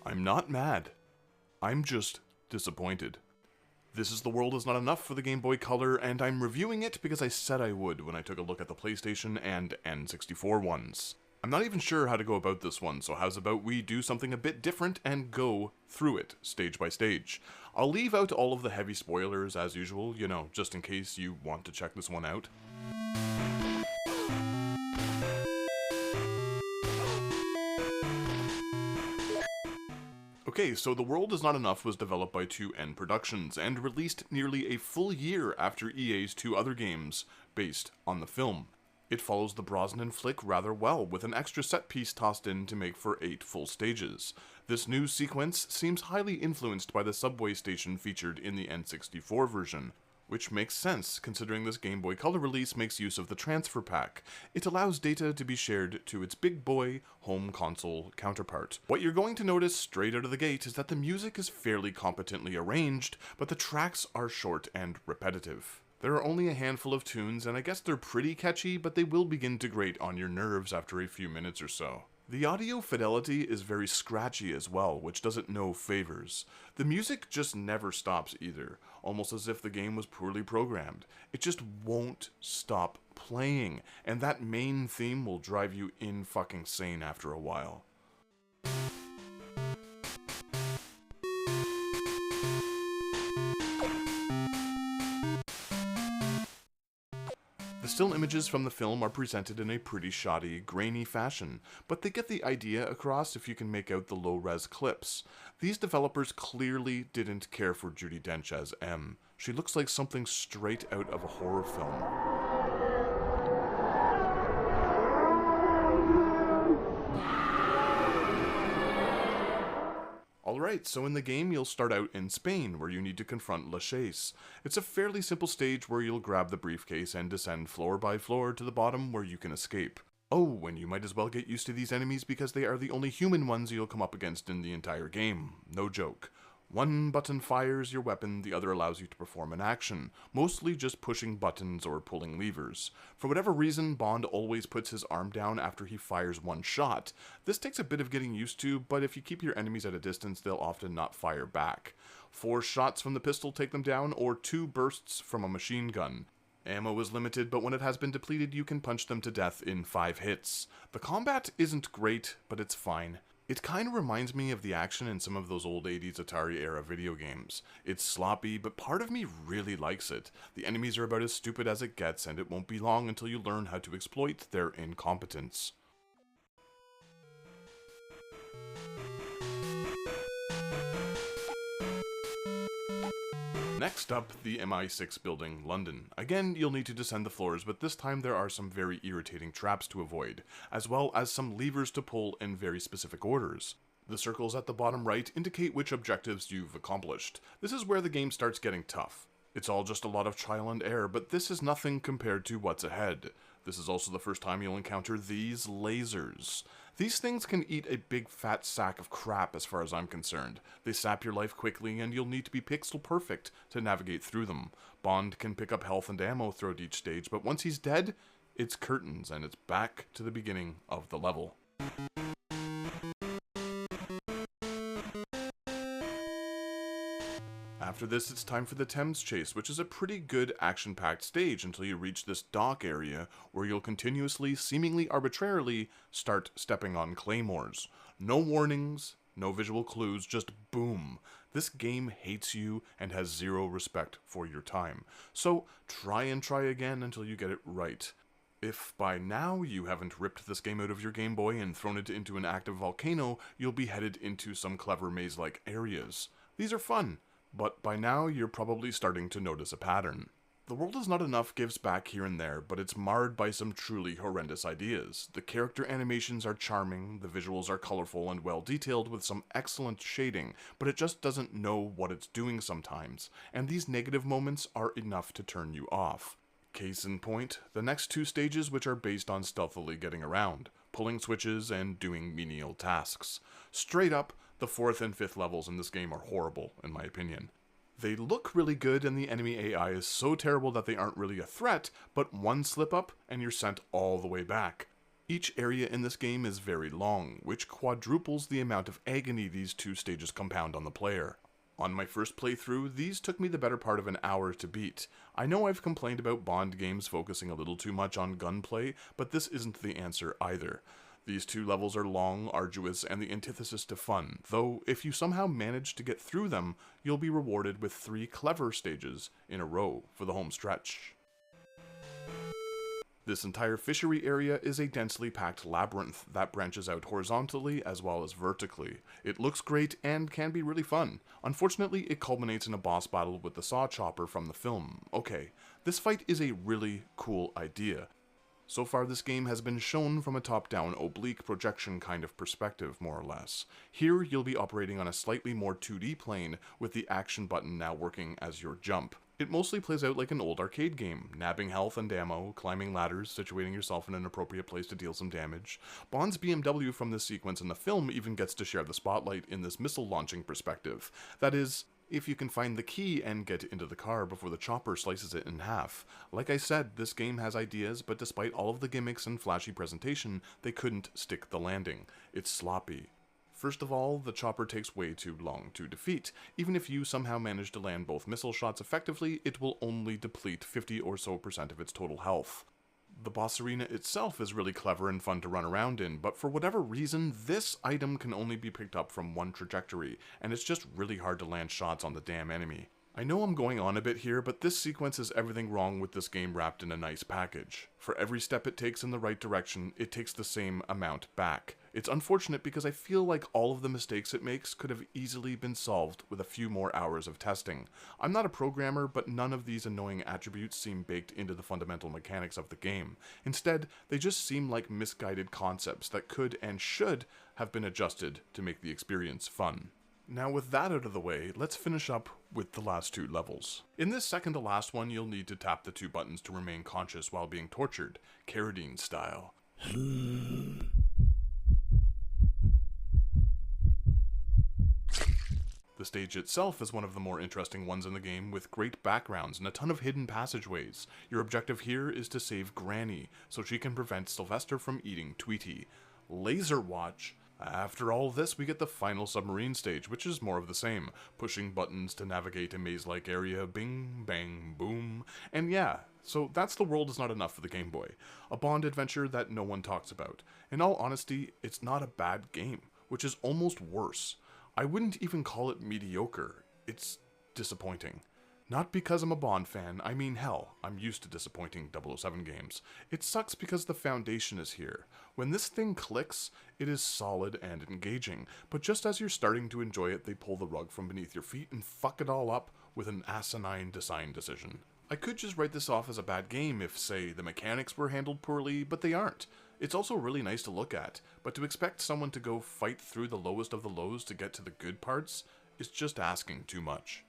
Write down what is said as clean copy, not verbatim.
I'm not mad. I'm just disappointed. This is The World Is Not Enough for the Game Boy Color, and I'm reviewing it because I said I would when I took a look at the PlayStation and N64 ones. I'm not even sure how to go about this one, so how's about we do something a bit different and go through it, stage by stage. I'll leave out all of the heavy spoilers as usual, you know, just in case you want to check this one out. Okay, so The World Is Not Enough was developed by 2N Productions, and released nearly a full year after EA's two other games, based on the film. It follows the Brosnan flick rather well, with an extra set piece tossed in to make for 8 full stages. This new sequence seems highly influenced by the subway station featured in the N64 version, which makes sense considering this Game Boy Color release makes use of the transfer pack. It allows data to be shared to its big boy home console counterpart. What you're going to notice straight out of the gate is that the music is fairly competently arranged, but the tracks are short and repetitive. There are only a handful of tunes, and I guess they're pretty catchy, but they will begin to grate on your nerves after a few minutes or so. The audio fidelity is very scratchy as well, which does it no favors. The music just never stops either, almost as if the game was poorly programmed. It just won't stop playing, and that main theme will drive you fucking sane after a while. The still images from the film are presented in a pretty shoddy, grainy fashion, but they get the idea across if you can make out the low-res clips. These developers clearly didn't care for Judi Dench as M. She looks like something straight out of a horror film. Alright, so in the game you'll start out in Spain, where you need to confront La Chase. It's a fairly simple stage where you'll grab the briefcase and descend floor by floor to the bottom where you can escape. Oh, and you might as well get used to these enemies because they are the only human ones you'll come up against in the entire game. No joke. One button fires your weapon, the other allows you to perform an action, mostly just pushing buttons or pulling levers. For whatever reason, Bond always puts his arm down after he fires one shot. This takes a bit of getting used to, but if you keep your enemies at a distance, they'll often not fire back. 4 shots from the pistol take them down, or 2 bursts from a machine gun. Ammo is limited, but when it has been depleted, you can punch them to death in 5 hits. The combat isn't great, but it's fine. It kind of reminds me of the action in some of those old 80s Atari-era video games. It's sloppy, but part of me really likes it. The enemies are about as stupid as it gets, and it won't be long until you learn how to exploit their incompetence. Next up, the MI6 building, London. Again, you'll need to descend the floors, but this time there are some very irritating traps to avoid, as well as some levers to pull in very specific orders. The circles at the bottom right indicate which objectives you've accomplished. This is where the game starts getting tough. It's all just a lot of trial and error, but this is nothing compared to what's ahead. This is also the first time you'll encounter these lasers. These things can eat a big fat sack of crap as far as I'm concerned. They sap your life quickly and you'll need to be pixel perfect to navigate through them. Bond can pick up health and ammo throughout each stage, but once he's dead, it's curtains and it's back to the beginning of the level. After this, it's time for the Thames Chase, which is a pretty good action-packed stage until you reach this dock area, where you'll continuously, seemingly arbitrarily, start stepping on claymores. No warnings, no visual clues, just boom. This game hates you and has zero respect for your time. So try again until you get it right. If by now you haven't ripped this game out of your Game Boy and thrown it into an active volcano, you'll be headed into some clever maze-like areas. These are fun. But by now, you're probably starting to notice a pattern. The World Is Not Enough gives back here and there, but it's marred by some truly horrendous ideas. The character animations are charming, the visuals are colorful and well detailed with some excellent shading, but it just doesn't know what it's doing sometimes, and these negative moments are enough to turn you off. Case in point, the next 2 stages which are based on stealthily getting around, pulling switches and doing menial tasks. Straight up, the 4th and 5th levels in this game are horrible, in my opinion. They look really good and the enemy AI is so terrible that they aren't really a threat, but one slip up and you're sent all the way back. Each area in this game is very long, which quadruples the amount of agony these two stages compound on the player. On my first playthrough, these took me the better part of an hour to beat. I know I've complained about Bond games focusing a little too much on gunplay, but this isn't the answer either. These two levels are long, arduous, and the antithesis to fun, though if you somehow manage to get through them, you'll be rewarded with 3 clever stages in a row for the home stretch. This entire fishery area is a densely packed labyrinth that branches out horizontally as well as vertically. It looks great and can be really fun. Unfortunately, it culminates in a boss battle with the saw chopper from the film. Okay, this fight is a really cool idea. So far this game has been shown from a top-down oblique projection kind of perspective, more or less. Here you'll be operating on a slightly more 2D plane with the action button now working as your jump. It mostly plays out like an old arcade game, nabbing health and ammo, climbing ladders, situating yourself in an appropriate place to deal some damage. Bond's BMW from this sequence in the film even gets to share the spotlight in this missile launching perspective. That is, if you can find the key and get into the car before the chopper slices it in half. Like I said, this game has ideas, but despite all of the gimmicks and flashy presentation, they couldn't stick the landing. It's sloppy. First of all, the chopper takes way too long to defeat. Even if you somehow manage to land both missile shots effectively, it will only deplete 50% or so of its total health. The boss arena itself is really clever and fun to run around in, but for whatever reason, this item can only be picked up from one trajectory, and it's just really hard to land shots on the damn enemy. I know I'm going on a bit here, but this sequence is everything wrong with this game wrapped in a nice package. For every step it takes in the right direction, it takes the same amount back. It's unfortunate because I feel like all of the mistakes it makes could have easily been solved with a few more hours of testing. I'm not a programmer, but none of these annoying attributes seem baked into the fundamental mechanics of the game. Instead, they just seem like misguided concepts that could and should have been adjusted to make the experience fun. Now with that out of the way, let's finish up with the last 2 levels. In this second to last one, you'll need to tap the 2 buttons to remain conscious while being tortured, Carradine style. The stage itself is one of the more interesting ones in the game, with great backgrounds and a ton of hidden passageways. Your objective here is to save Granny, so she can prevent Sylvester from eating Tweety. Laser Watch. After all this, we get the final submarine stage, which is more of the same, pushing buttons to navigate a maze-like area, bing, bang, boom. And yeah, so that's The World Is Not Enough for the Game Boy, a Bond adventure that no one talks about. In all honesty, it's not a bad game, which is almost worse. I wouldn't even call it mediocre, it's disappointing. Not because I'm a Bond fan, I mean hell, I'm used to disappointing 007 games. It sucks because the foundation is here. When this thing clicks, it is solid and engaging, but just as you're starting to enjoy it, they pull the rug from beneath your feet and fuck it all up with an asinine design decision. I could just write this off as a bad game if, say, the mechanics were handled poorly, but they aren't. It's also really nice to look at, but to expect someone to go fight through the lowest of the lows to get to the good parts is just asking too much.